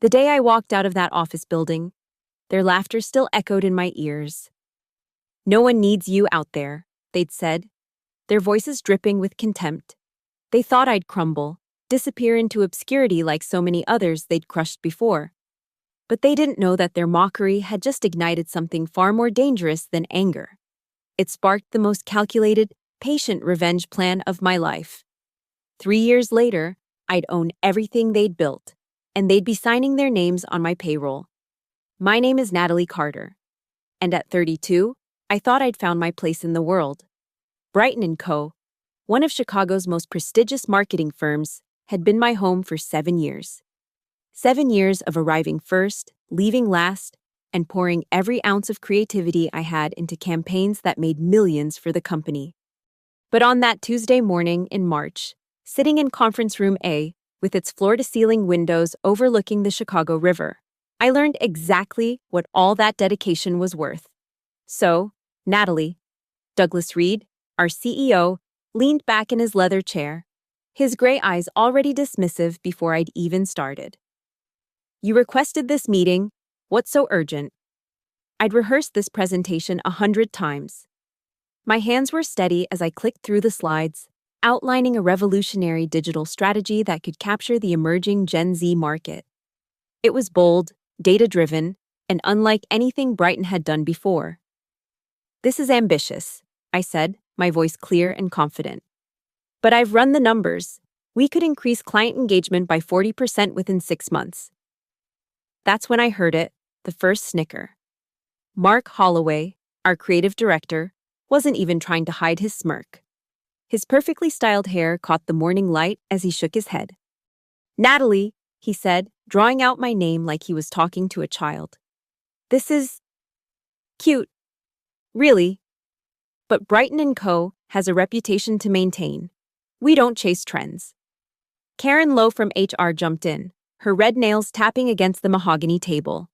The day I walked out of that office building, their laughter still echoed in my ears. "No one needs you out there," they'd said, their voices dripping with contempt. They thought I'd crumble, disappear into obscurity like so many others they'd crushed before. But they didn't know that their mockery had just ignited something far more dangerous than anger. It sparked the most calculated, patient revenge plan of my life. 3 years later, I'd own everything they'd built, and they'd be signing their names on my payroll. My name is Natalie Carter, and at 32, I thought I'd found my place in the world. Brighton & Co., one of Chicago's most prestigious marketing firms, had been my home for 7 years. 7 years of arriving first, leaving last, and pouring every ounce of creativity I had into campaigns that made millions for the company. But on that Tuesday morning in March, sitting in Conference Room A, with its floor-to-ceiling windows overlooking the Chicago River, I learned exactly what all that dedication was worth. So, Natalie, Douglas Reed, our CEO, leaned back in his leather chair, his gray eyes already dismissive before I'd even started. "You requested this meeting. What's so urgent?" I'd rehearsed this presentation 100 times. My hands were steady as I clicked through the slides, outlining a revolutionary digital strategy that could capture the emerging Gen Z market. It was bold, data-driven, and unlike anything Brighton had done before. "This is ambitious," I said, my voice clear and confident. "But I've run the numbers. We could increase client engagement by 40% within 6 months. That's when I heard it, the first snicker. Mark Holloway, our creative director, wasn't even trying to hide his smirk. His perfectly styled hair caught the morning light as he shook his head. "Natalie," he said, drawing out my name like he was talking to a child. "This is cute. Really. But Brighton & Co. has a reputation to maintain. We don't chase trends." Karen Lowe from HR jumped in, her red nails tapping against the mahogany table.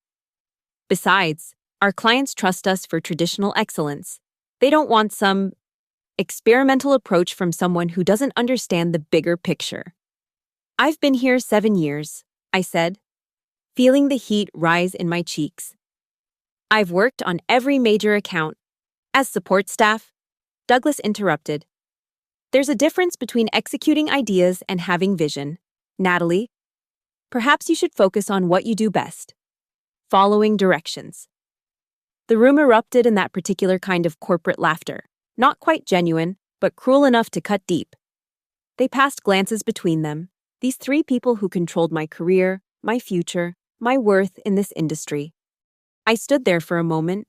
"Besides, our clients trust us for traditional excellence. They don't want some experimental approach from someone who doesn't understand the bigger picture." "I've been here 7 years," I said, feeling the heat rise in my cheeks. "I've worked on every major account. As support staff," Douglas interrupted. "There's a difference between executing ideas and having vision. Natalie, perhaps you should focus on what you do best: following directions." The room erupted in that particular kind of corporate laughter, not quite genuine, but cruel enough to cut deep. They passed glances between them, these 3 people who controlled my career, my future, my worth in this industry. I stood there for a moment,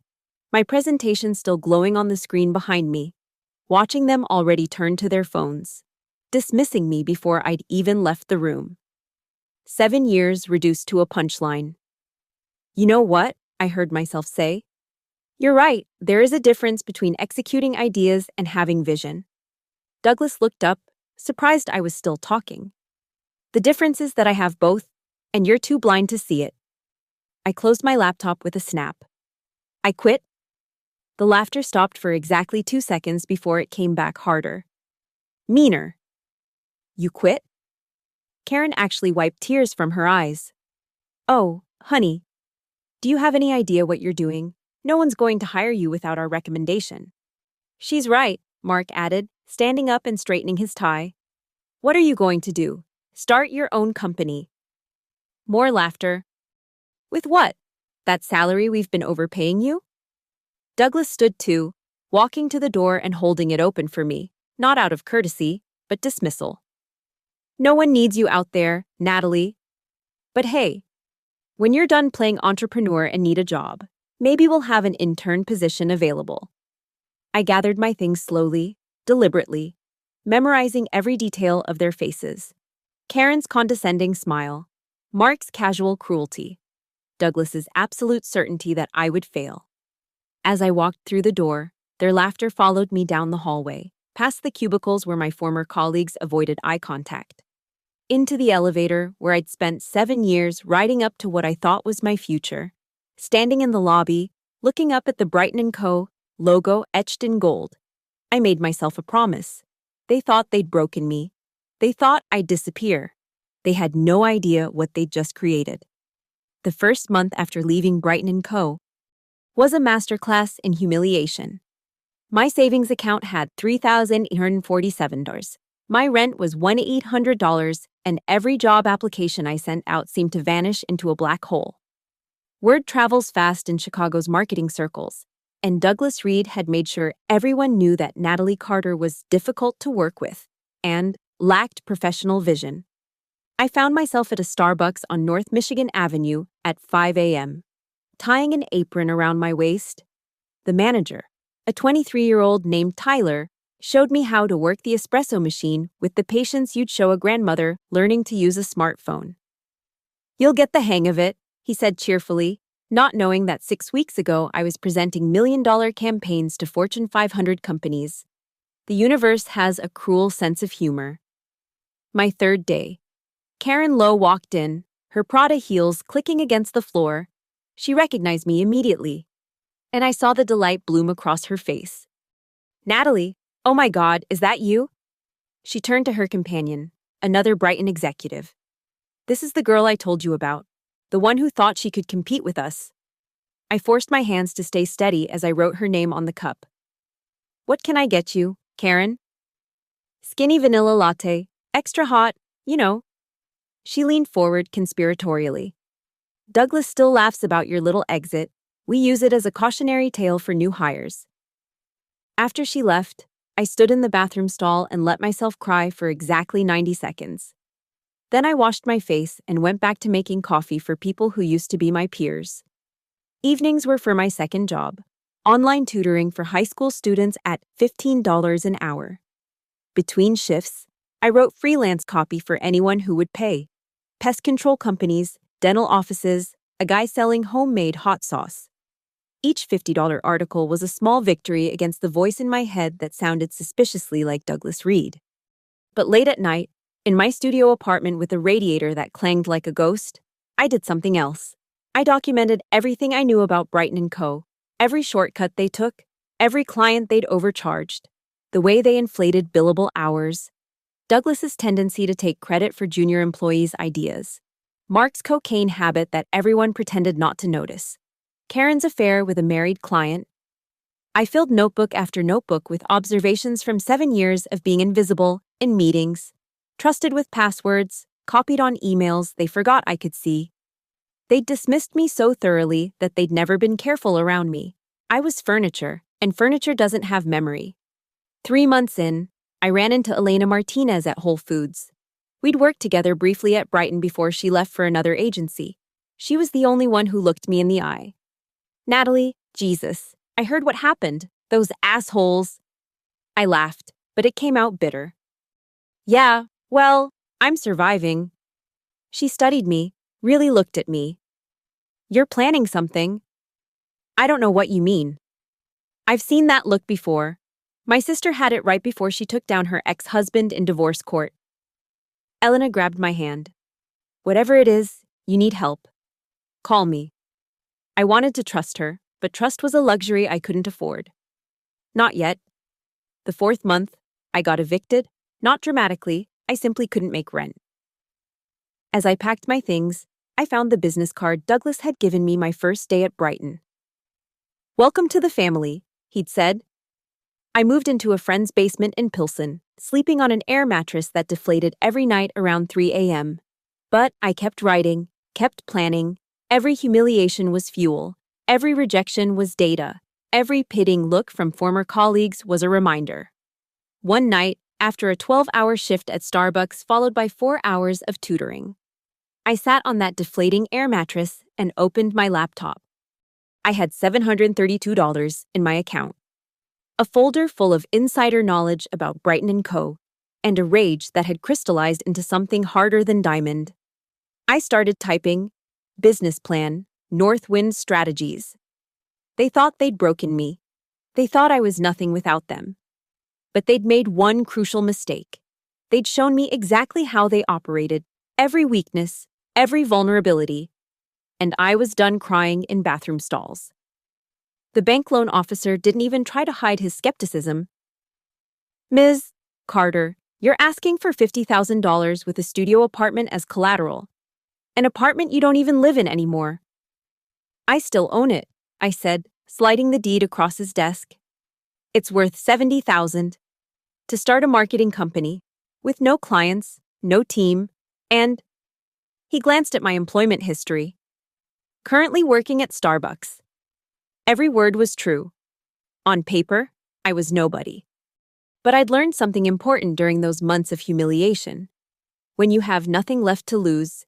my presentation still glowing on the screen behind me, watching them already turn to their phones, dismissing me before I'd even left the room. 7 years reduced to a punchline. "You know what?" I heard myself say. "You're right, there is a difference between executing ideas and having vision." Douglas looked up, surprised I was still talking. "The difference is that I have both, and you're too blind to see it." I closed my laptop with a snap. "I quit." The laughter stopped for exactly 2 seconds before it came back harder. "Meaner." "You quit?" Karen actually wiped tears from her eyes. "Oh, honey. Do you have any idea what you're doing? No one's going to hire you without our recommendation." "She's right," Mark added, standing up and straightening his tie. "What are you going to do? Start your own company?" More laughter. "With what? That salary we've been overpaying you?" Douglas stood too, walking to the door and holding it open for me, not out of courtesy, but dismissal. "No one needs you out there, Natalie. But hey, when you're done playing entrepreneur and need a job, maybe we'll have an intern position available." I gathered my things slowly, deliberately, memorizing every detail of their faces. Karen's condescending smile, Mark's casual cruelty, Douglas's absolute certainty that I would fail. As I walked through the door, their laughter followed me down the hallway, past the cubicles where my former colleagues avoided eye contact, into the elevator where I'd spent 7 years riding up to what I thought was my future, standing in the lobby, looking up at the Brighton & Co. logo etched in gold. I made myself a promise. They thought they'd broken me. They thought I'd disappear. They had no idea what they'd just created. The first month after leaving Brighton & Co. was a masterclass in humiliation. My savings account had $3,847. My rent was $1,800, and every job application I sent out seemed to vanish into a black hole. Word travels fast in Chicago's marketing circles, and Douglas Reed had made sure everyone knew that Natalie Carter was difficult to work with and lacked professional vision. I found myself at a Starbucks on North Michigan Avenue at 5 a.m., tying an apron around my waist. The manager, a 23-year-old named Tyler, showed me how to work the espresso machine with the patience you'd show a grandmother learning to use a smartphone. "You'll get the hang of it," he said cheerfully, not knowing that 6 weeks ago I was presenting million-dollar campaigns to Fortune 500 companies. The universe has a cruel sense of humor. My third day. Karen Lowe walked in, her Prada heels clicking against the floor. She recognized me immediately, and I saw the delight bloom across her face. "Natalie, oh my God, is that you?" She turned to her companion, another Brighton executive. "This is the girl I told you about, the one who thought she could compete with us." I forced my hands to stay steady as I wrote her name on the cup. "What can I get you, Karen?" "Skinny vanilla latte, extra hot, you know." She leaned forward conspiratorially. "Douglas still laughs about your little exit. We use it as a cautionary tale for new hires." After she left, I stood in the bathroom stall and let myself cry for exactly 90 seconds. Then I washed my face and went back to making coffee for people who used to be my peers. Evenings were for my second job, online tutoring for high school students at $15 an hour. Between shifts, I wrote freelance copy for anyone who would pay. Pest control companies, dental offices, a guy selling homemade hot sauce. Each $50 article was a small victory against the voice in my head that sounded suspiciously like Douglas Reed. But late at night, in my studio apartment with a radiator that clanged like a ghost, I did something else. I documented everything I knew about Brighton & Co., every shortcut they took, every client they'd overcharged, the way they inflated billable hours, Douglas's tendency to take credit for junior employees' ideas, Mark's cocaine habit that everyone pretended not to notice, Karen's affair with a married client. I filled notebook after notebook with observations from 7 years of being invisible in meetings, trusted with passwords, copied on emails they forgot I could see. They'd dismissed me so thoroughly that they'd never been careful around me. I was furniture, and furniture doesn't have memory. 3 months in, I ran into Elena Martinez at Whole Foods. We'd worked together briefly at Brighton before she left for another agency. She was the only one who looked me in the eye. "Natalie, Jesus, I heard what happened. Those assholes." I laughed, but it came out bitter. "Yeah, well, I'm surviving." She studied me, really looked at me. "You're planning something." "I don't know what you mean." "I've seen that look before. My sister had it right before she took down her ex-husband in divorce court." Elena grabbed my hand. "Whatever it is, you need help. Call me." I wanted to trust her, but trust was a luxury I couldn't afford. Not yet. The 4th month, I got evicted, not dramatically, I simply couldn't make rent. As I packed my things, I found the business card Douglas had given me my first day at Brighton. "Welcome to the family," he'd said. I moved into a friend's basement in Pilsen, sleeping on an air mattress that deflated every night around 3 a.m. But I kept writing, kept planning. Every humiliation was fuel. Every rejection was data. Every pitting look from former colleagues was a reminder. One night, after a 12-hour shift at Starbucks followed by 4 hours of tutoring, I sat on that deflating air mattress and opened my laptop. I had $732 in my account. A folder full of insider knowledge about Brighton & Co., and a rage that had crystallized into something harder than diamond. I started typing, business plan, Northwind strategies. They thought they'd broken me. They thought I was nothing without them. But they'd made one crucial mistake. They'd shown me exactly how they operated, every weakness, every vulnerability. And I was done crying in bathroom stalls. The bank loan officer didn't even try to hide his skepticism. "Ms. Carter, you're asking for $50,000 with a studio apartment as collateral. An apartment you don't even live in anymore. I still own it, I said, sliding the deed across his desk. It's worth $70,000 to start a marketing company with no clients, no team, and he glanced at my employment history. Currently working at Starbucks. Every word was true. On paper, I was nobody. But I'd learned something important during those months of humiliation. When you have nothing left to lose,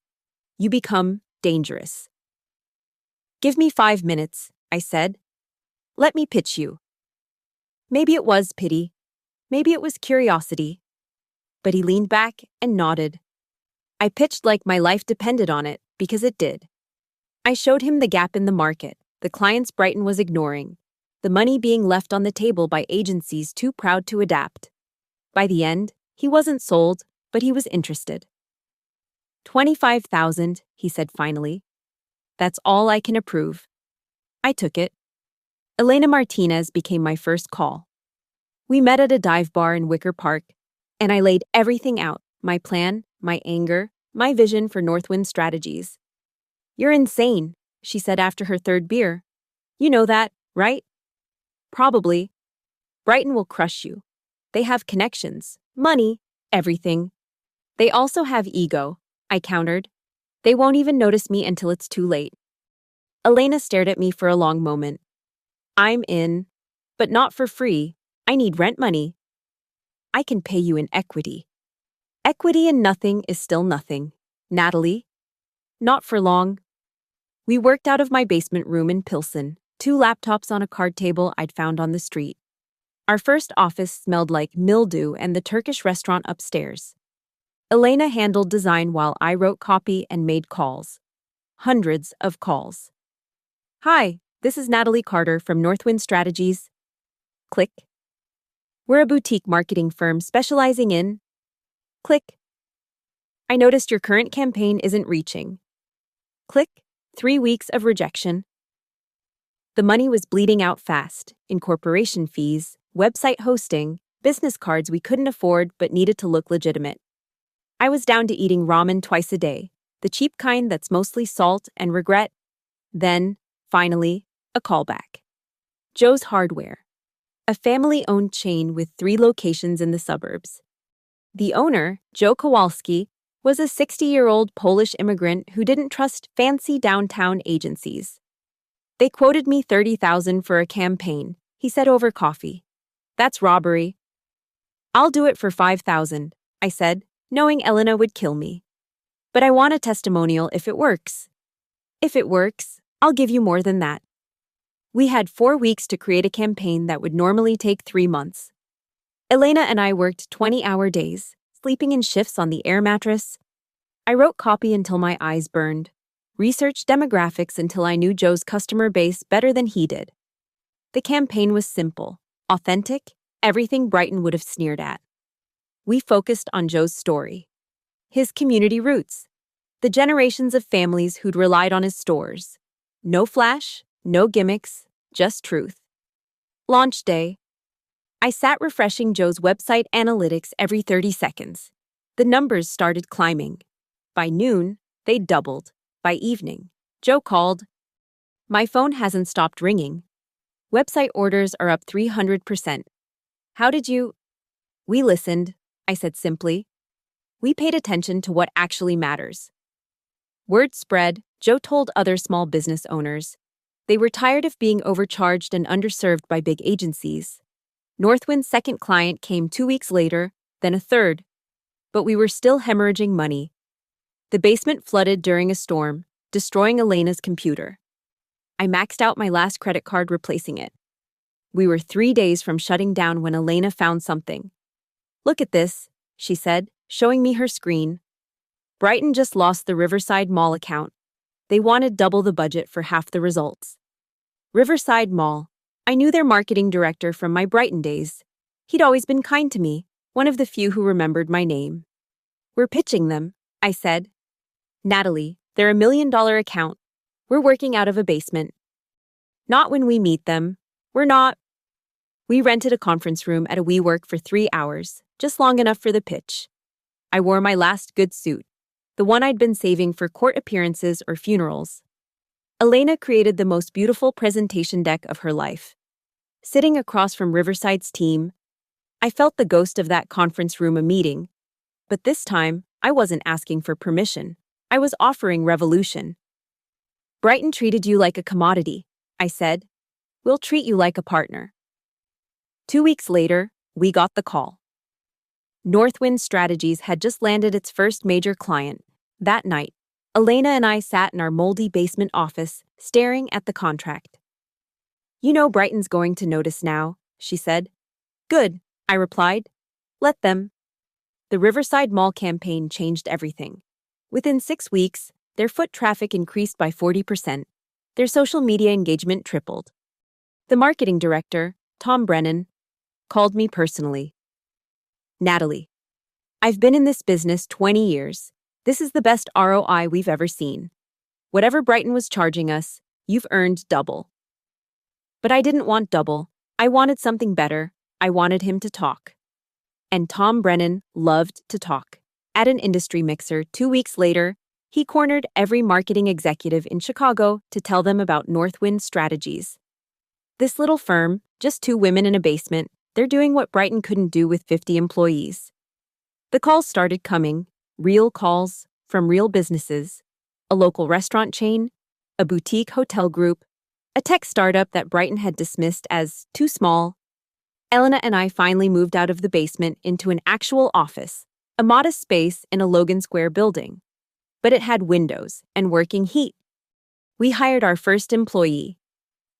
you become dangerous. Give me 5 minutes, I said. Let me pitch you. Maybe it was pity. Maybe it was curiosity. But he leaned back and nodded. I pitched like my life depended on it, because it did. I showed him the gap in the market, the clients Brighton was ignoring, the money being left on the table by agencies too proud to adapt. By the end, he wasn't sold, but he was interested. $25,000, he said finally. That's all I can approve. I took it. Elena Martinez became my first call. We met at a dive bar in Wicker Park, and I laid everything out, my plan, my anger, my vision for Northwind Strategies. You're insane, she said after her third beer. You know that, right? Probably. Brighton will crush you. They have connections, money, everything. They also have ego, I countered. They won't even notice me until it's too late. Elena stared at me for a long moment. I'm in, but not for free. I need rent money. I can pay you in equity. Equity in nothing is still nothing. Natalie? Not for long. We worked out of my basement room in Pilsen, 2 laptops on a card table I'd found on the street. Our first office smelled like mildew and the Turkish restaurant upstairs. Elena handled design while I wrote copy and made calls. Hundreds of calls. Hi, this is Natalie Carter from Northwind Strategies. Click. We're a boutique marketing firm specializing in... Click. I noticed your current campaign isn't reaching. Click. 3 weeks of rejection. The money was bleeding out fast, incorporation fees, website hosting, business cards we couldn't afford but needed to look legitimate. I was down to eating ramen twice a day, the cheap kind that's mostly salt and regret. Then, finally, a callback. Joe's Hardware, a family-owned chain with 3 locations in the suburbs. The owner, Joe Kowalski, was a 60-year-old Polish immigrant who didn't trust fancy downtown agencies. They quoted me $30,000 for a campaign, he said over coffee. That's robbery. I'll do it for $5,000, I said, knowing Elena would kill me. But I want a testimonial if it works. If it works, I'll give you more than that. We had 4 weeks to create a campaign that would normally take 3 months. Elena and I worked 20-hour days, sleeping in shifts on the air mattress. I wrote copy until my eyes burned, researched demographics until I knew Joe's customer base better than he did. The campaign was simple, authentic, everything Brighton would have sneered at. We focused on Joe's story, his community roots, the generations of families who'd relied on his stores. No flash, no gimmicks, just truth. Launch day. I sat refreshing Joe's website analytics every 30 seconds. The numbers started climbing. By noon, they'd doubled. By evening, Joe called. My phone hasn't stopped ringing. Website orders are up 300%. How did you... We listened, I said simply. We paid attention to what actually matters. Word spread, Joe told other small business owners. They were tired of being overcharged and underserved by big agencies. Northwind's second client came 2 weeks later, then a third. But we were still hemorrhaging money. The basement flooded during a storm, destroying Elena's computer. I maxed out my last credit card replacing it. We were 3 days from shutting down when Elena found something. Look at this, she said, showing me her screen. Brighton just lost the Riverside Mall account. They wanted double the budget for half the results. Riverside Mall. I knew their marketing director from my Brighton days. He'd always been kind to me, one of the few who remembered my name. We're pitching them, I said. Natalie, they're $1 million account. We're working out of a basement. Not when we meet them. We're not. We rented a conference room at a WeWork for 3 hours, just long enough for the pitch. I wore my last good suit. the one I'd been saving for court appearances or funerals. Elena created the most beautiful presentation deck of her life. Sitting across from Riverside's team, I felt the ghost of that conference room a meeting. But this time, I wasn't asking for permission. I was offering revolution. Brighton treated you like a commodity, I said. We'll treat you like a partner. 2 weeks later, we got the call. Northwind Strategies had just landed its first major client. That night, Elena and I sat in our moldy basement office, staring at the contract. You know Brighton's going to notice now, she said. Good, I replied. Let them. The Riverside Mall campaign changed everything. Within 6 weeks, their foot traffic increased by 40%. Their social media engagement tripled. The marketing director, Tom Brennan, called me personally. Natalie, I've been in this business 20 years. This is the best ROI we've ever seen. Whatever Brighton was charging us, you've earned double. But I didn't want double. I wanted something better. I wanted him to talk. And Tom Brennan loved to talk. At an industry mixer 2 weeks later, he cornered every marketing executive in Chicago to tell them about Northwind Strategies. This little firm, just 2 women in a basement, they're doing what Brighton couldn't do with 50 employees. The calls started coming, real calls from real businesses, a local restaurant chain, a boutique hotel group, a tech startup that Brighton had dismissed as too small. Elena and I finally moved out of the basement into an actual office, a modest space in a Logan Square building. But it had windows and working heat. We hired our first employee,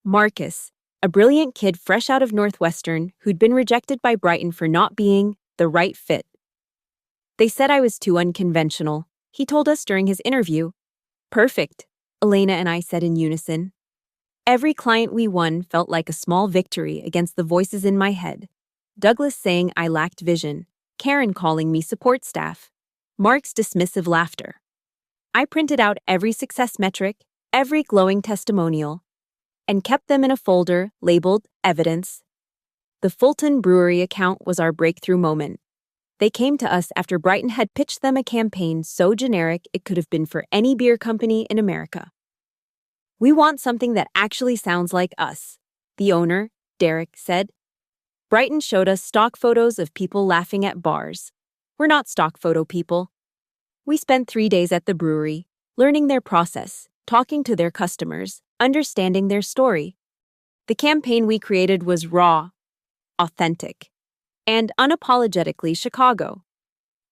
Marcus, a brilliant kid fresh out of Northwestern who'd been rejected by Brighton for not being the right fit. They said I was too unconventional, he told us during his interview. Perfect, Elena and I said in unison. Every client we won felt like a small victory against the voices in my head. Douglas saying I lacked vision, Karen calling me support staff, Mark's dismissive laughter. I printed out every success metric, every glowing testimonial, and kept them in a folder labeled Evidence. The Fulton Brewery account was our breakthrough moment. They came to us after Brighton had pitched them a campaign so generic it could have been for any beer company in America. We want something that actually sounds like us, the owner, Derek, said. Brighton showed us stock photos of people laughing at bars. We're not stock photo people. We spent 3 days at the brewery, learning their process, talking to their customers, understanding their story. The campaign we created was raw, authentic, and unapologetically Chicago.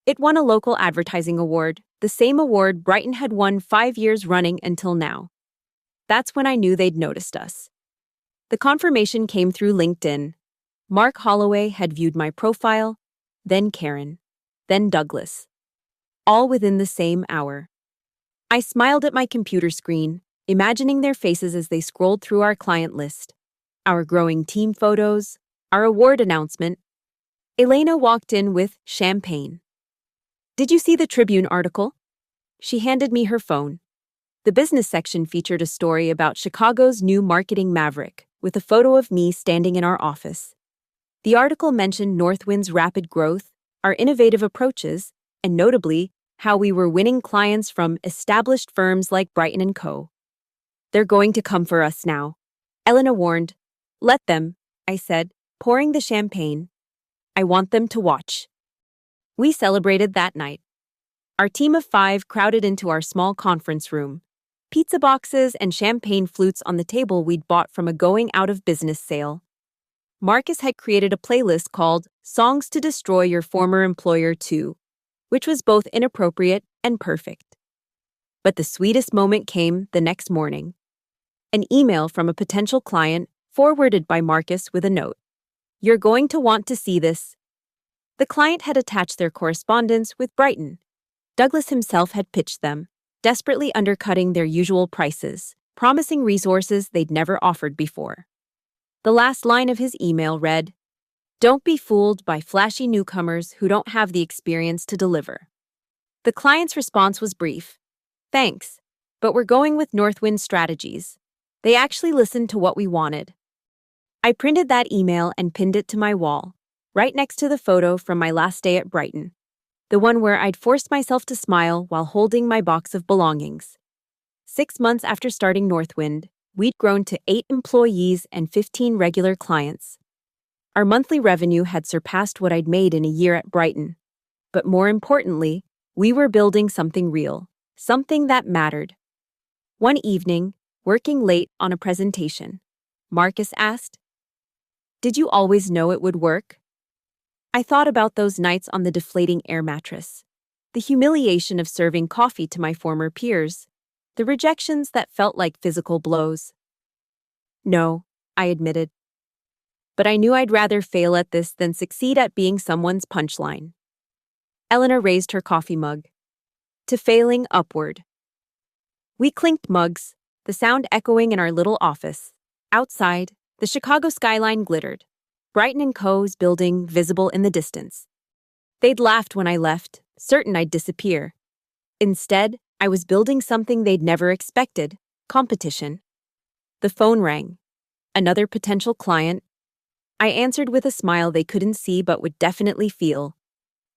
It won a local advertising award, the same award Brighton had won 5 years running until now. That's when I knew they'd noticed us. The confirmation came through LinkedIn. Mark Holloway had viewed my profile, then Karen, then Douglas. All within the same hour. I smiled at my computer screen, imagining their faces as they scrolled through our client list, our growing team photos, our award announcement. Elena walked in with champagne. Did you see the Tribune article? She handed me her phone. The business section featured a story about Chicago's new marketing maverick, with a photo of me standing in our office. The article mentioned Northwind's rapid growth, our innovative approaches, and notably, how we were winning clients from established firms like Brighton & Co. They're going to come for us now, Elena warned. Let them, I said, pouring the champagne. I want them to watch. We celebrated that night. Our team of 5 crowded into our small conference room. Pizza boxes and champagne flutes on the table we'd bought from a going-out-of-business sale. Marcus had created a playlist called Songs to Destroy Your Former Employer 2, which was both inappropriate and perfect. But the sweetest moment came the next morning. An email from a potential client forwarded by Marcus with a note. You're going to want to see this. The client had attached their correspondence with Brighton. Douglas himself had pitched them, desperately undercutting their usual prices, promising resources they'd never offered before. The last line of his email read, "Don't be fooled by flashy newcomers who don't have the experience to deliver." The client's response was brief. Thanks, but we're going with Northwind Strategies. They actually listened to what we wanted. I printed that email and pinned it to my wall, right next to the photo from my last day at Brighton. the one where I'd forced myself to smile while holding my box of belongings. 6 months after starting Northwind, we'd grown to 8 employees and 15 regular clients. Our monthly revenue had surpassed what I'd made in a year at Brighton. But more importantly, we were building something real, something that mattered. One evening, working late on a presentation, Marcus asked, "Did you always know it would work?" I thought about those nights on the deflating air mattress, the humiliation of serving coffee to my former peers, the rejections that felt like physical blows. "No," I admitted. But I knew I'd rather fail at this than succeed at being someone's punchline. Eleanor raised her coffee mug. "To failing upward." We clinked mugs, the sound echoing in our little office. Outside, the Chicago skyline glittered, Brighton & Co.'s building visible in the distance. They'd laughed when I left, certain I'd disappear. Instead, I was building something they'd never expected: competition. The phone rang. Another potential client. I answered with a smile they couldn't see but would definitely feel.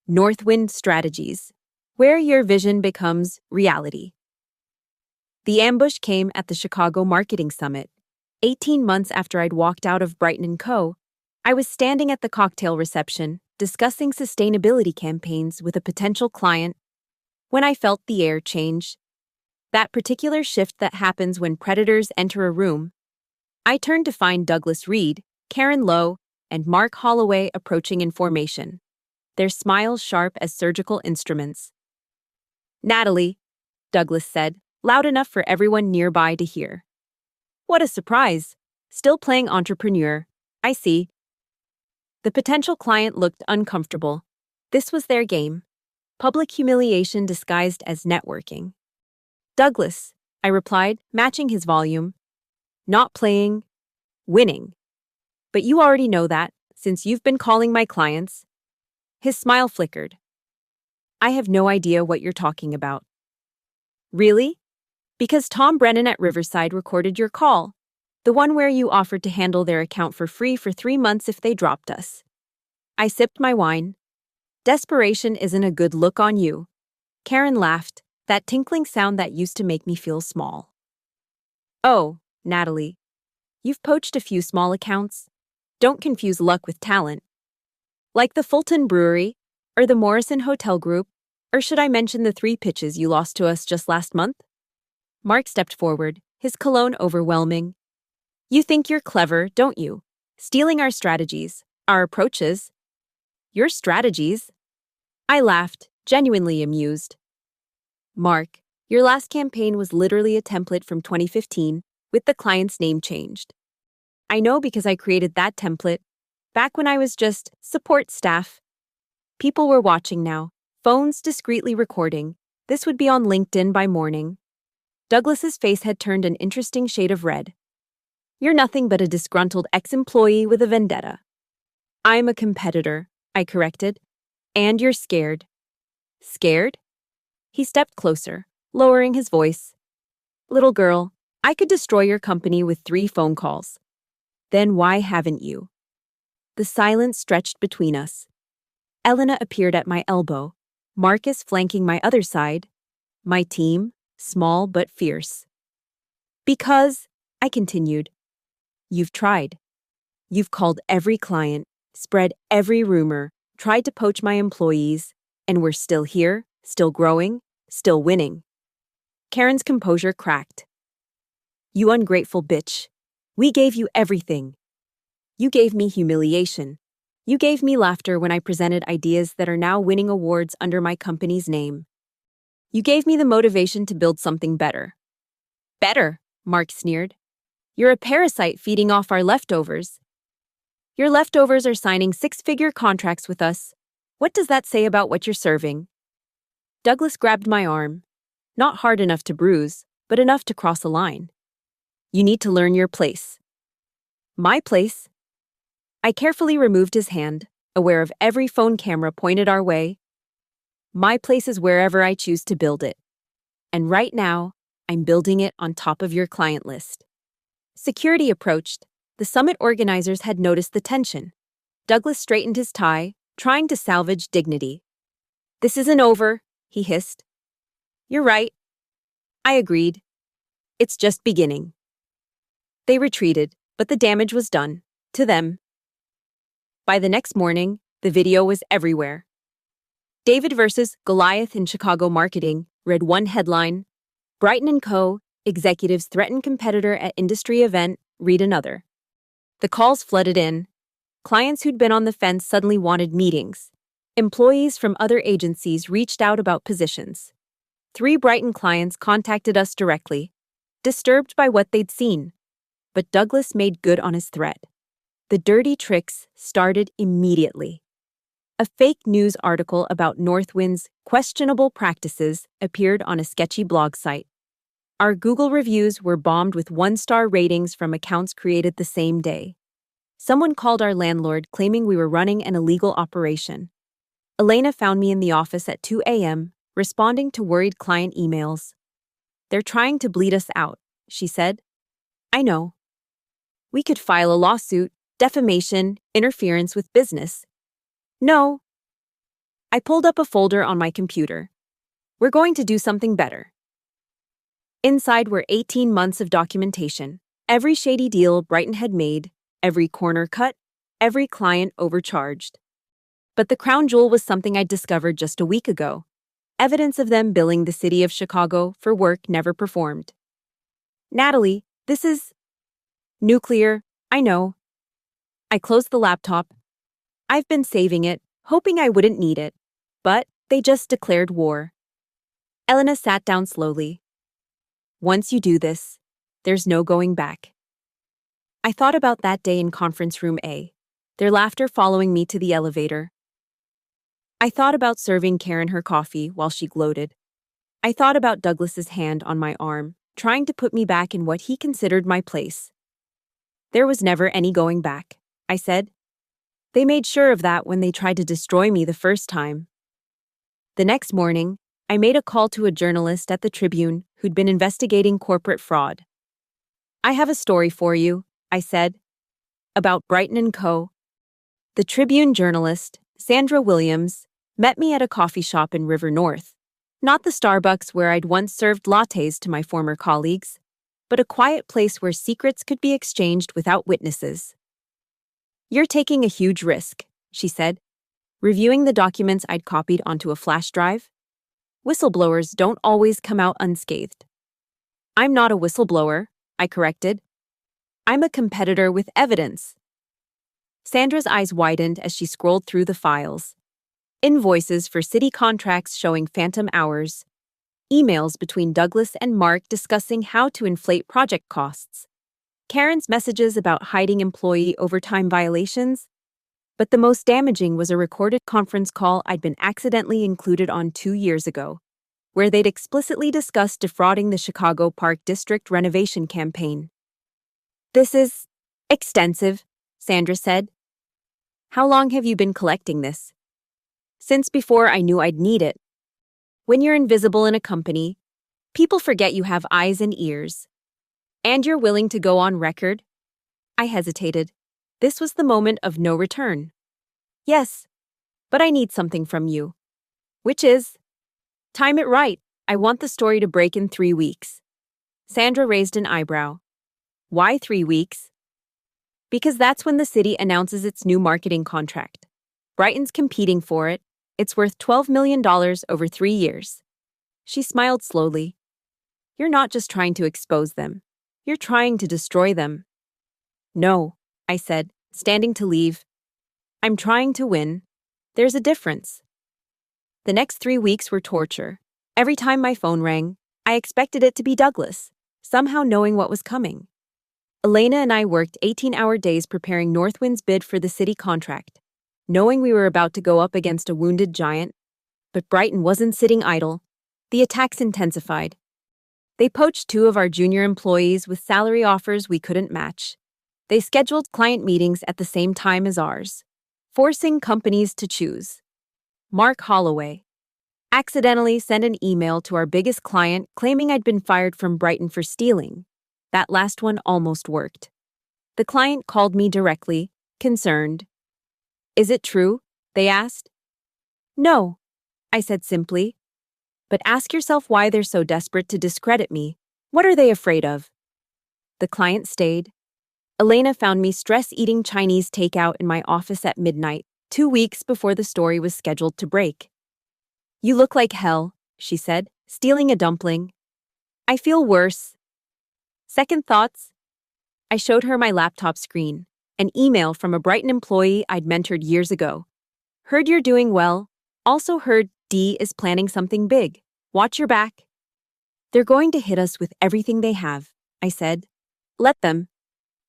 Northwind Strategies, where your vision becomes reality. The ambush came at the Chicago Marketing Summit. 18 months after I'd walked out of Brighton & Co., I was standing at the cocktail reception, discussing sustainability campaigns with a potential client, when I felt the air change. That particular shift that happens when predators enter a room. I turned to find Douglas Reed, Karen Lowe, and Mark Holloway approaching in formation, their smiles sharp as surgical instruments. "Natalie," Douglas said, loud enough for everyone nearby to hear. "What a surprise. Still playing entrepreneur. I see." The potential client looked uncomfortable. This was their game. Public humiliation disguised as networking. "Douglas," I replied, matching his volume. "Not playing, winning. But you already know that, since you've been calling my clients." His smile flickered. "I have no idea what you're talking about." "Really? Because Tom Brennan at Riverside recorded your call, the one where you offered to handle their account for free for 3 months if they dropped us." I sipped my wine. "Desperation isn't a good look on you." Karen laughed, that tinkling sound that used to make me feel small. "Oh, Natalie, you've poached a few small accounts. Don't confuse luck with talent. Like the Fulton Brewery, or the Morrison Hotel Group, or should I mention the 3 pitches you lost to us just last month?" Mark stepped forward, his cologne overwhelming. "You think you're clever, don't you? Stealing our strategies, our approaches." "Your strategies?" I laughed, genuinely amused. "Mark, your last campaign was literally a template from 2015, with the client's name changed. I know because I created that template back when I was just support staff. People were watching now, phones discreetly recording. This would be on LinkedIn by morning." Douglas's face had turned an interesting shade of red. "You're nothing but a disgruntled ex-employee with a vendetta." "I'm a competitor," I corrected. "And you're scared." "Scared?" He stepped closer, lowering his voice. "Little girl, I could destroy your company with 3 phone calls. Then why haven't you?" The silence stretched between us. Elena appeared at my elbow, Marcus flanking my other side. My team, small but fierce. "Because," I continued, "you've tried. You've called every client, spread every rumor, tried to poach my employees, and we're still here, still growing, still winning." Karen's composure cracked. "You ungrateful bitch. We gave you everything. You gave me humiliation. You gave me laughter when I presented ideas that are now winning awards under my company's name. You gave me the motivation to build something better." "Better," Mark sneered. "You're a parasite feeding off our leftovers. Your leftovers are signing 6-figure contracts with us. What does that say about what you're serving?" Douglas grabbed my arm. Not hard enough to bruise, but enough to cross a line. "You need to learn your place." "My place?" I carefully removed his hand, aware of every phone camera pointed our way. "My place is wherever I choose to build it. And right now, I'm building it on top of your client list." Security approached. The summit organizers had noticed the tension. Douglas straightened his tie, trying to salvage dignity. This isn't over, he hissed. You're right. I agreed. It's just beginning. They retreated, but the damage was done. To them. By the next morning, the video was everywhere. David versus Goliath in Chicago marketing read one headline. Brighton & Co. Executives threaten competitor at industry event, read another. The calls flooded in. Clients who'd been on the fence suddenly wanted meetings. Employees from other agencies reached out about positions. 3 Brighton clients contacted us directly, disturbed by what they'd seen. But Douglas made good on his threat. The dirty tricks started immediately. A fake news article about Northwind's questionable practices appeared on a sketchy blog site. Our Google reviews were bombed with 1-star ratings from accounts created the same day. Someone called our landlord claiming we were running an illegal operation. Elena found me in the office at 2 a.m., responding to worried client emails. They're trying to bleed us out, she said. I know. We could file a lawsuit, defamation, interference with business. No. I pulled up a folder on my computer. We're going to do something better. Inside were 18 months of documentation, every shady deal Brighton had made, every corner cut, every client overcharged. But the crown jewel was something I'd discovered just a week ago. Evidence of them billing the city of Chicago for work never performed. Natalie, this is nuclear, I know. I closed the laptop. I've been saving it, hoping I wouldn't need it. But they just declared war. Elena sat down slowly. Once you do this, there's no going back. I thought about that day in conference room A, their laughter following me to the elevator. I thought about serving Karen her coffee while she gloated. I thought about Douglas's hand on my arm, trying to put me back in what he considered my place. There was never any going back, I said. They made sure of that when they tried to destroy me the first time. The next morning, I made a call to a journalist at the Tribune who'd been investigating corporate fraud. I have a story for you, I said, about Brighton & Co. The Tribune journalist, Sandra Williams, met me at a coffee shop in River North, not the Starbucks where I'd once served lattes to my former colleagues, but a quiet place where secrets could be exchanged without witnesses. You're taking a huge risk, she said, reviewing the documents I'd copied onto a flash drive. Whistleblowers don't always come out unscathed. I'm not a whistleblower, I corrected. I'm a competitor with evidence. Sandra's eyes widened as she scrolled through the files. Invoices for city contracts showing phantom hours. Emails between Douglas and Mark discussing how to inflate project costs. Karen's messages about hiding employee overtime violations. But the most damaging was a recorded conference call I'd been accidentally included on 2 years ago, where they'd explicitly discussed defrauding the Chicago Park District renovation campaign. This is extensive, Sandra said. How long have you been collecting this? Since before I knew I'd need it. When you're invisible in a company, people forget you have eyes and ears. And you're willing to go on record? I hesitated. This was the moment of no return. Yes, but I need something from you. Which is? Time it right. I want the story to break in 3 weeks. Sandra raised an eyebrow. Why 3 weeks? Because that's when the city announces its new marketing contract. Brighton's competing for it. It's worth $12 million over 3 years. She smiled slowly. You're not just trying to expose them. You're trying to destroy them. No, I said, standing to leave. I'm trying to win. There's a difference. The next 3 weeks were torture. Every time my phone rang, I expected it to be Douglas, somehow knowing what was coming. Elena and I worked 18-hour days preparing Northwind's bid for the city contract, knowing we were about to go up against a wounded giant. But Brighton wasn't sitting idle. The attacks intensified. They poached 2 of our junior employees with salary offers we couldn't match. They scheduled client meetings at the same time as ours, forcing companies to choose. Mark Holloway accidentally sent an email to our biggest client claiming I'd been fired from Brighton for stealing. That last one almost worked. The client called me directly, concerned. Is it true? They asked. No, I said simply. But ask yourself why they're so desperate to discredit me. What are they afraid of? The client stayed. Elena found me stress-eating Chinese takeout in my office at midnight, 2 weeks before the story was scheduled to break. You look like hell, she said, stealing a dumpling. I feel worse. Second thoughts? I showed her my laptop screen, an email from a Brighton employee I'd mentored years ago. Heard you're doing well. Also heard D is planning something big. Watch your back. They're going to hit us with everything they have, I said. Let them.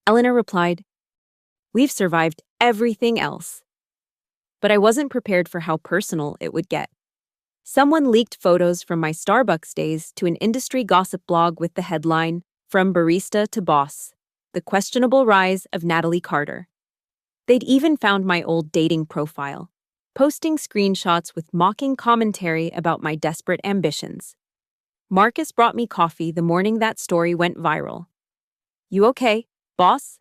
Eleanor replied. We've survived everything else. But I wasn't prepared for how personal it would get. Someone leaked photos from my Starbucks days to an industry gossip blog with the headline, From Barista to Boss, The Questionable Rise of Natalie Carter. They'd even found my old dating profile, posting screenshots with mocking commentary about my desperate ambitions. Marcus brought me coffee the morning that story went viral. You okay, boss?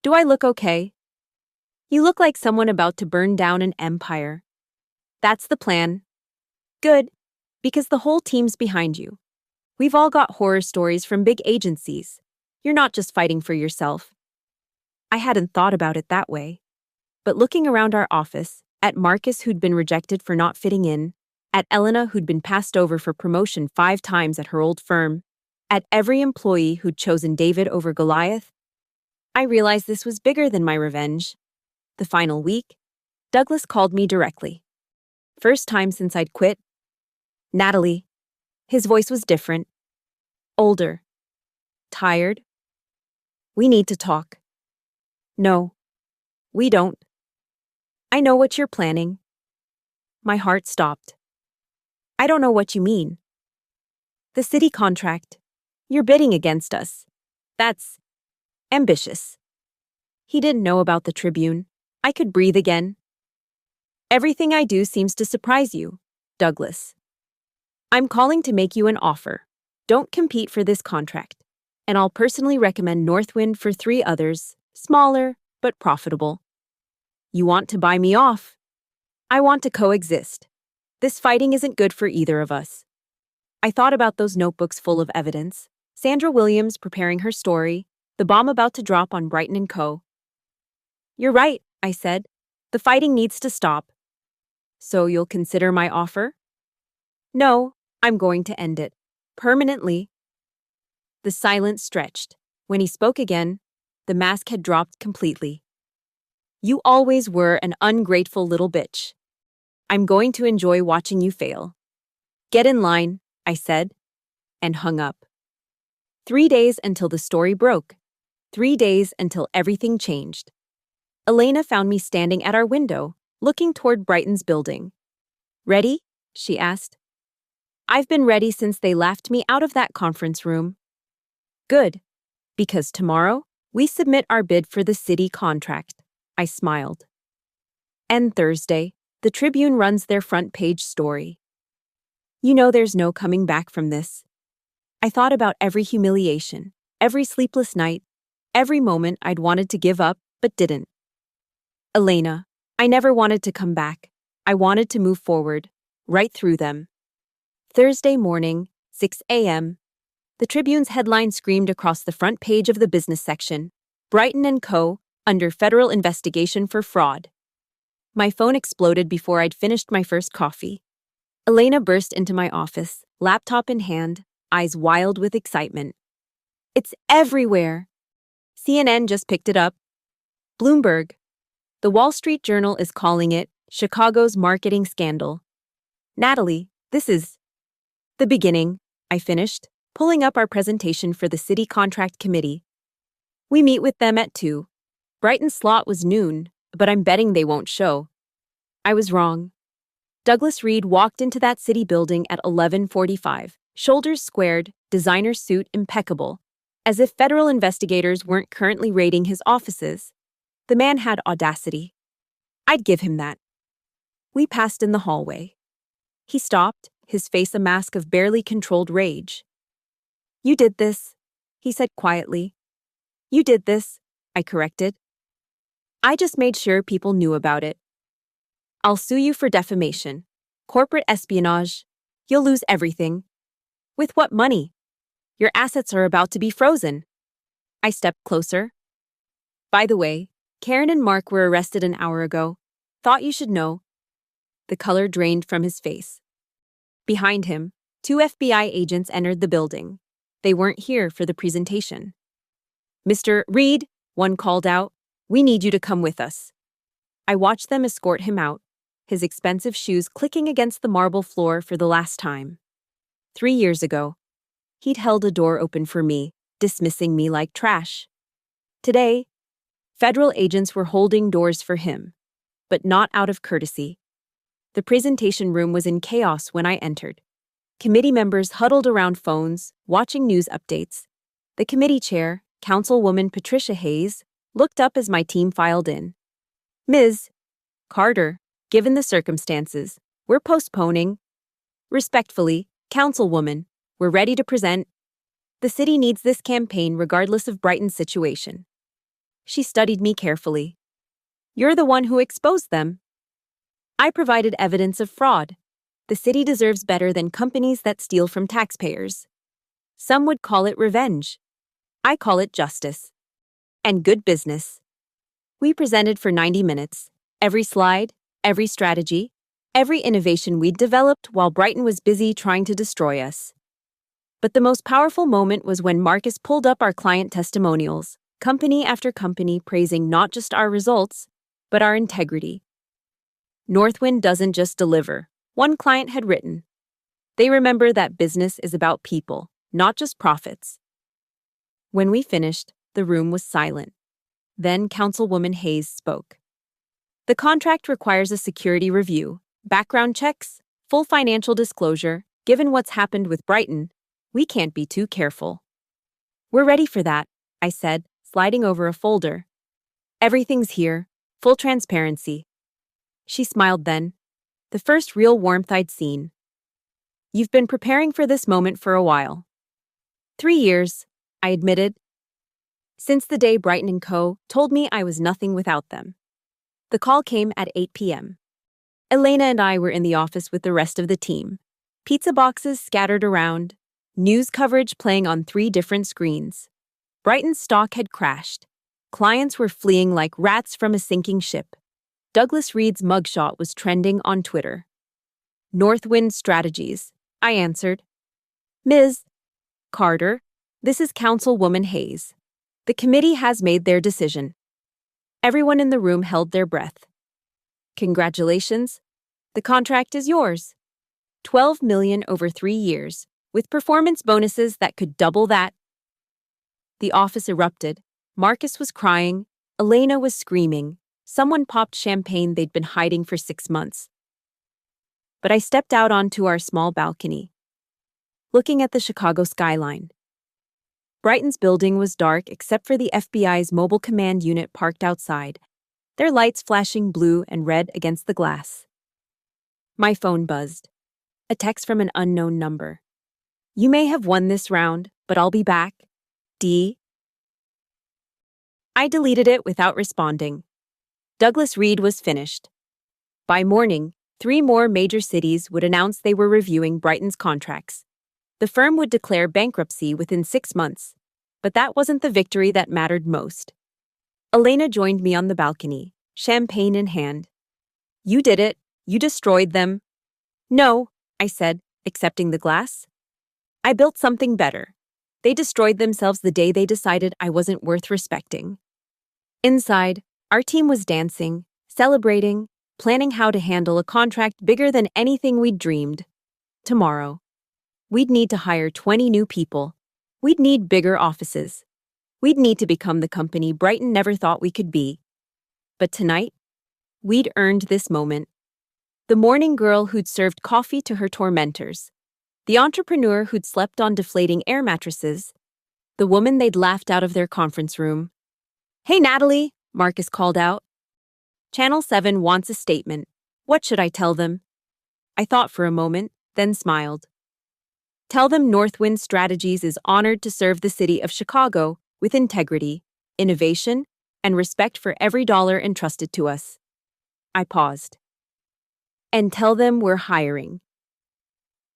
Do I look okay? You look like someone about to burn down an empire. That's the plan. Good, because the whole team's behind you. We've all got horror stories from big agencies. You're not just fighting for yourself. I hadn't thought about it that way. But looking around our office, at Marcus who'd been rejected for not fitting in, at Elena who'd been passed over for promotion 5 times at her old firm, at every employee who'd chosen David over Goliath, I realized this was bigger than my revenge. The final week, Douglas called me directly. First time since I'd quit. Natalie. His voice was different. Older. Tired. We need to talk. No. We don't. I know what you're planning. My heart stopped. I don't know what you mean. The city contract. You're bidding against us. That's ambitious. He didn't know about the Tribune. I could breathe again. Everything I do seems to surprise you, Douglas. I'm calling to make you an offer. Don't compete for this contract, and I'll personally recommend Northwind for 3 others, smaller but profitable. You want to buy me off? I want to coexist. This fighting isn't good for either of us. I thought about those notebooks full of evidence, Sandra Williams preparing her story, the bomb about to drop on Brighton & Co. You're right, I said. The fighting needs to stop. So you'll consider my offer? No, I'm going to end it. Permanently. The silence stretched. When he spoke again, the mask had dropped completely. You always were an ungrateful little bitch. I'm going to enjoy watching you fail. Get in line, I said, and hung up. 3 days until the story broke. 3 days until everything changed. Elena found me standing at our window, looking toward Brighton's building. Ready? She asked. I've been ready since they laughed me out of that conference room. Good, because tomorrow we submit our bid for the city contract. I smiled. And Thursday, the Tribune runs their front page story. You know there's no coming back from this. I thought about every humiliation, every sleepless night, every moment I'd wanted to give up but didn't. Elena, I never wanted to come back. I wanted to move forward, right through them. Thursday morning, 6 a.m., the Tribune's headline screamed across the front page of the business section, Brighton & Co. under federal investigation for fraud. My phone exploded before I'd finished my first coffee. Elena burst into my office, laptop in hand, eyes wild with excitement. It's everywhere. CNN just picked it up. Bloomberg. The Wall Street Journal is calling it Chicago's marketing scandal. Natalie, this is the beginning, I finished, pulling up our presentation for the City Contract Committee. We meet with them at 2. Brighton's slot was noon, but I'm betting they won't show. I was wrong. Douglas Reed walked into that city building at 11:45, shoulders squared, designer suit impeccable, as if federal investigators weren't currently raiding his offices. The man had audacity. I'd give him that. We passed in the hallway. He stopped, his face a mask of barely controlled rage. You did this, he said quietly. You did this, I corrected. I just made sure people knew about it. I'll sue you for defamation. Corporate espionage. You'll lose everything. With what money? Your assets are about to be frozen. I stepped closer. By the way, Karen and Mark were arrested an hour ago. Thought you should know. The color drained from his face. Behind him, 2 FBI agents entered the building. They weren't here for the presentation. Mr. Reed, one called out, we need you to come with us. I watched them escort him out, his expensive shoes clicking against the marble floor for the last time. 3 years ago, he'd held a door open for me, dismissing me like trash. Today, federal agents were holding doors for him, but not out of courtesy. The presentation room was in chaos when I entered. Committee members huddled around phones, watching news updates. The committee chair, Councilwoman Patricia Hayes, looked up as my team filed in. Ms. Carter, given the circumstances, we're postponing. Respectfully, Councilwoman, we're ready to present. The city needs this campaign regardless of Brighton's situation. She studied me carefully. You're the one who exposed them. I provided evidence of fraud. The city deserves better than companies that steal from taxpayers. Some would call it revenge. I call it justice. And good business. We presented for 90 minutes. Every slide, every strategy, every innovation we'd developed while Brighton was busy trying to destroy us. But the most powerful moment was when Marcus pulled up our client testimonials, company after company praising not just our results, but our integrity. Northwind doesn't just deliver, one client had written. They remember that business is about people, not just profits. When we finished, the room was silent. Then Councilwoman Hayes spoke. The contract requires a security review, background checks, full financial disclosure. Given what's happened with Brighton, we can't be too careful. We're ready for that, I said, sliding over a folder. Everything's here, full transparency. She smiled then, the first real warmth I'd seen. You've been preparing for this moment for a while. 3 years, I admitted. Since the day Brighton & Co. told me I was nothing without them. The call came at 8 p.m. Elena and I were in the office with the rest of the team. Pizza boxes scattered around, news coverage playing on 3 different screens. Brighton's stock had crashed. Clients were fleeing like rats from a sinking ship. Douglas Reed's mugshot was trending on Twitter. Northwind Strategies, I answered. Ms. Carter, this is Councilwoman Hayes. The committee has made their decision. Everyone in the room held their breath. Congratulations. The contract is yours. $12 million over 3 years, with performance bonuses that could double that. The office erupted. Marcus was crying. Elena was screaming. Someone popped champagne they'd been hiding for 6 months. But I stepped out onto our small balcony, looking at the Chicago skyline. Brighton's building was dark except for the FBI's mobile command unit parked outside, their lights flashing blue and red against the glass. My phone buzzed. A text from an unknown number. You may have won this round, but I'll be back. D. I deleted it without responding. Douglas Reed was finished. By morning, 3 more major cities would announce they were reviewing Brighton's contracts. The firm would declare bankruptcy within 6 months. But that wasn't the victory that mattered most. Elena joined me on the balcony, champagne in hand. You did it. You destroyed them. No, I said, accepting the glass. I built something better. They destroyed themselves the day they decided I wasn't worth respecting. Inside, our team was dancing, celebrating, planning how to handle a contract bigger than anything we'd dreamed. Tomorrow, we'd need to hire 20 new people. We'd need bigger offices. We'd need to become the company Brighton never thought we could be. But tonight, we'd earned this moment. The morning girl who'd served coffee to her tormentors. The entrepreneur who'd slept on deflating air mattresses. The woman they'd laughed out of their conference room. Hey, Natalie, Marcus called out. Channel 7 wants a statement. What should I tell them? I thought for a moment, then smiled. Tell them Northwind Strategies is honored to serve the city of Chicago with integrity, innovation, and respect for every dollar entrusted to us. I paused. and tell them we're hiring.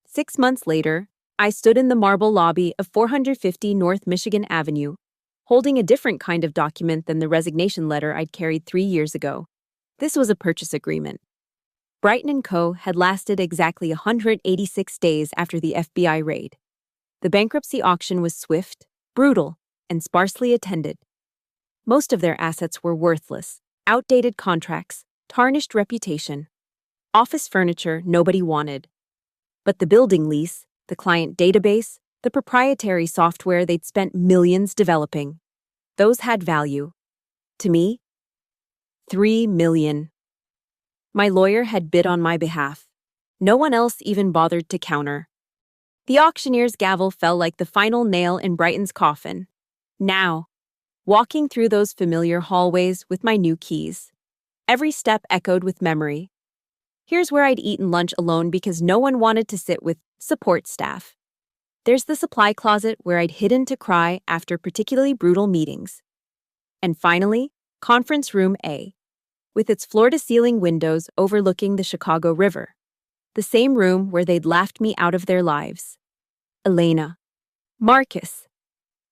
6 months later, I stood in the marble lobby of 450 North Michigan Avenue, holding a different kind of document than the resignation letter I'd carried 3 years ago. This was a purchase agreement. Brighton & Co. had lasted exactly 186 days after the FBI raid. The bankruptcy auction was swift, brutal, and sparsely attended. Most of their assets were worthless, outdated contracts, tarnished reputation, office furniture nobody wanted. But the building lease, the client database, the proprietary software they'd spent millions developing, those had value. To me, $3 million. My lawyer had bid on my behalf. No one else even bothered to counter. The auctioneer's gavel fell like the final nail in Brighton's coffin. Now, walking through those familiar hallways with my new keys, every step echoed with memory. Here's where I'd eaten lunch alone because no one wanted to sit with support staff. There's the supply closet where I'd hidden to cry after particularly brutal meetings. And finally, Conference Room A, with its floor-to-ceiling windows overlooking the Chicago River. The same room where they'd laughed me out of their lives. Elena, Marcus,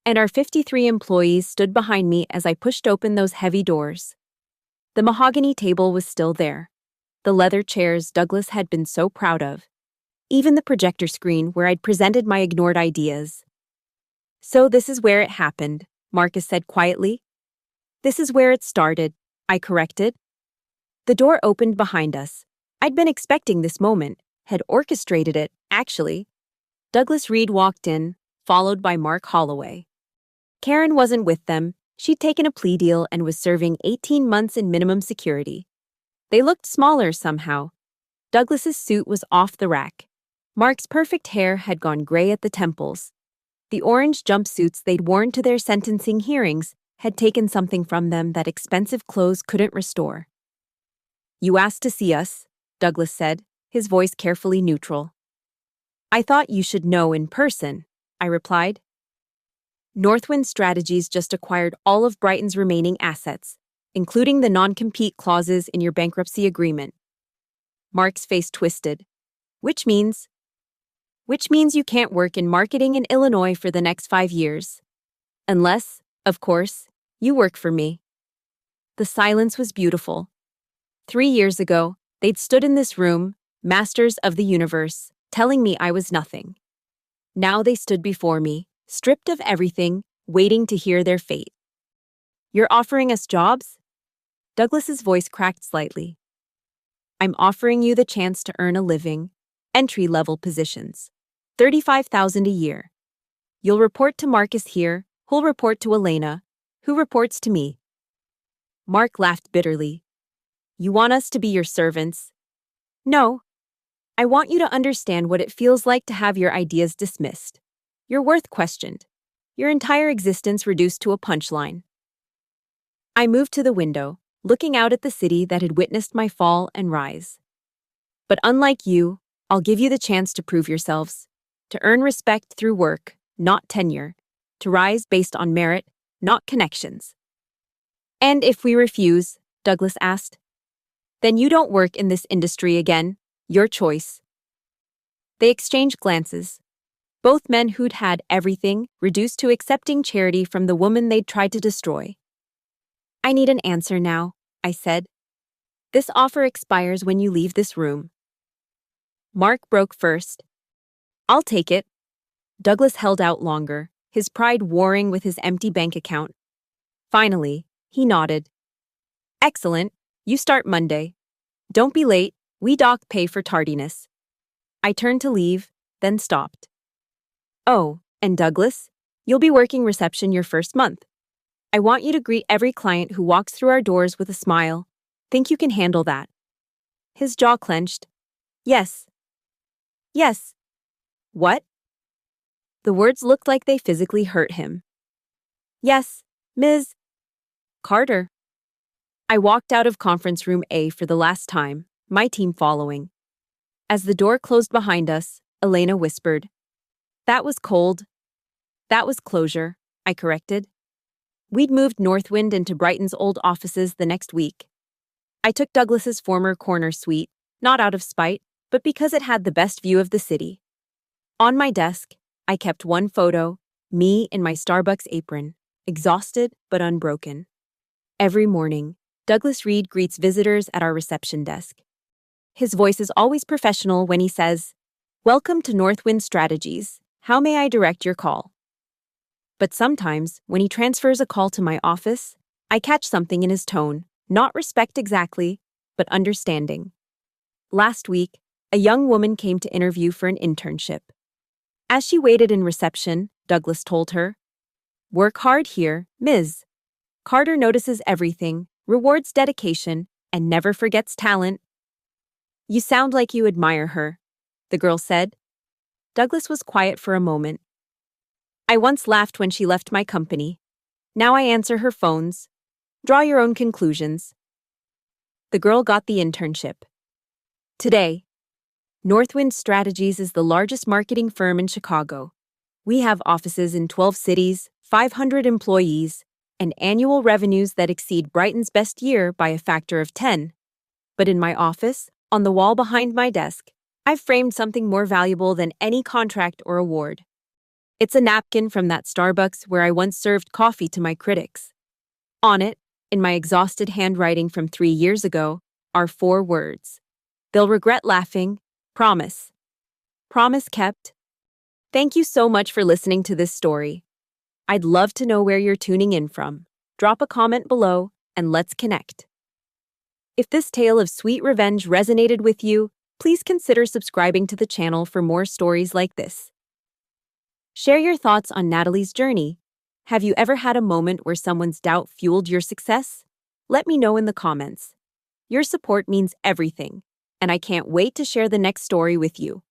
and our 53 employees stood behind me as I pushed open those heavy doors. The mahogany table was still there, the leather chairs Douglas had been so proud of, even the projector screen where I'd presented my ignored ideas. So this is where it happened, Marcus said quietly. This is where it started, I corrected. The door opened behind us. I'd been expecting this moment, had orchestrated it, actually. Douglas Reed walked in, followed by Mark Holloway. Karen wasn't with them. She'd taken a plea deal and was serving 18 months in minimum security. They looked smaller somehow. Douglas's suit was off the rack. Mark's perfect hair had gone gray at the temples. The orange jumpsuits they'd worn to their sentencing hearings had taken something from them that expensive clothes couldn't restore. You asked to see us, Douglas said, his voice carefully neutral. I thought you should know in person, I replied. Northwind Strategies just acquired all of Brighton's remaining assets, including the non-compete clauses in your bankruptcy agreement. Mark's face twisted. Which means you can't work in marketing in Illinois for the next 5 years. Unless, of course, you work for me. The silence was beautiful. 3 years ago, they'd stood in this room, masters of the universe, telling me I was nothing. Now they stood before me, stripped of everything, waiting to hear their fate. You're offering us jobs? Douglas's voice cracked slightly. I'm offering you the chance to earn a living, entry-level positions, $35,000 a year. You'll report to Marcus here, who'll report to Elena, who reports to me. Mark laughed bitterly. You want us to be your servants? No. I want you to understand what it feels like to have your ideas dismissed, your worth questioned, your entire existence reduced to a punchline. I moved to the window, looking out at the city that had witnessed my fall and rise. But unlike you, I'll give you the chance to prove yourselves, to earn respect through work, not tenure, to rise based on merit, not connections. And if we refuse, Douglas asked, then you don't work in this industry again, your choice. They exchanged glances. Both men who'd had everything reduced to accepting charity from the woman they'd tried to destroy. I need an answer now, I said. This offer expires when you leave this room. Mark broke first. I'll take it. Douglas held out longer, his pride warring with his empty bank account. Finally, he nodded. Excellent. You start Monday. Don't be late. We dock pay for tardiness. I turned to leave, then stopped. Oh, and Douglas, you'll be working reception your first month. I want you to greet every client who walks through our doors with a smile. Think you can handle that? His jaw clenched. Yes. Yes. What? The words looked like they physically hurt him. Yes, Ms. Carter. I walked out of Conference Room A for the last time, my team following. As the door closed behind us, Elena whispered, That was cold. That was closure, I corrected. We'd moved Northwind into Brighton's old offices the next week. I took Douglas's former corner suite, not out of spite, but because it had the best view of the city. On my desk, I kept one photo, me in my Starbucks apron, exhausted but unbroken. Every morning, Douglas Reed greets visitors at our reception desk. His voice is always professional when he says, "Welcome to Northwind Strategies. How may I direct your call?" But sometimes, when he transfers a call to my office, I catch something in his tone, not respect exactly, but understanding. Last week, a young woman came to interview for an internship. As she waited in reception, Douglas told her, "Work hard here, Ms. Carter notices everything, rewards dedication, and never forgets talent." "You sound like you admire her," the girl said. Douglas was quiet for a moment. "I once laughed when she left my company. Now I answer her phones. Draw your own conclusions." The girl got the internship. Today, Northwind Strategies is the largest marketing firm in Chicago. We have offices in 12 cities, 500 employees, and annual revenues that exceed Brighton's best year by a factor of 10. But in my office, on the wall behind my desk, I've framed something more valuable than any contract or award. It's a napkin from that Starbucks where I once served coffee to my critics. On it, in my exhausted handwriting from 3 years ago, are 4 words. They'll regret laughing. Promise. Promise kept. Thank you so much for listening to this story. I'd love to know where you're tuning in from. Drop a comment below, and let's connect. If this tale of sweet revenge resonated with you, please consider subscribing to the channel for more stories like this. Share your thoughts on Natalie's journey. Have you ever had a moment where someone's doubt fueled your success? Let me know in the comments. Your support means everything, and I can't wait to share the next story with you.